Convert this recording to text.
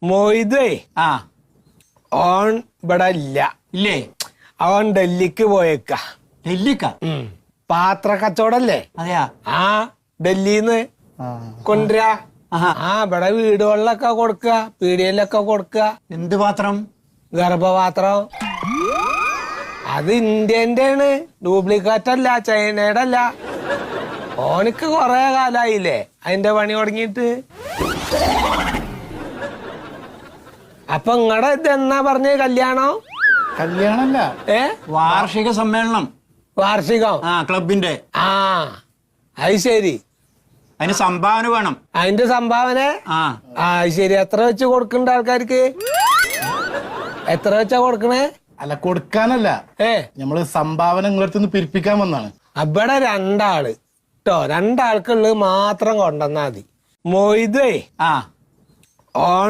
മൊയ്തേ ആ ഓൺ ഇവിടെ ഇല്ല. ഇല്ലേ? അവൻ ഡൽഹിക്ക് പോയേക്ക. ഡൽഹിക്ക? പാത്ര കച്ചവടല്ലേ? അതെയാ? ആ ഡൽഹിന്ന് കൊണ്ടുവരാ. ആ ഇവിടെ വീടുകളിലൊക്കെ കൊടുക്ക, പീടികയിലൊക്കെ കൊടുക്ക. എന്ത് പാത്രം? ഗർഭപാത്രം. അത് ഇന്ത്യന്റെ ആണ്, ഡ്യൂപ്ലിക്കേറ്റ് അല്ല, ചൈനയുടെ അല്ല. ഓനിക്ക് കൊറേ കാലായില്ലേ അതിന്റെ പണി തുടങ്ങിയിട്ട്. അപ്പൊ ഇങ്ങടെ ഇതെന്നാ പറഞ്ഞ കല്യാണം? കല്യാണല്ല, വാർഷിക സമ്മേളനം. വാർഷികം? ആ, ക്ലബിന്റെ. ആ അത് ശരി. അതിന് സംഭാവന വേണം. അതിന്റെ സംഭാവന? ആ അത് ശരി. എത്ര വെച്ച് കൊടുക്കണ്ട ആൾക്കാർക്ക്? എത്ര വെച്ചാ കൊടുക്കണേ? അല്ല കൊടുക്കാനല്ല, നമ്മള് സംഭാവന നിങ്ങളടുത്ത് പിരിപ്പിക്കാൻ വന്നാണ്. അവിടെ രണ്ടാള് കേട്ടോ, രണ്ടാൾക്കുള്ളത് മാത്രം കൊണ്ടുവന്നാ മതി. മൊയ്തേ ആ ഓൺ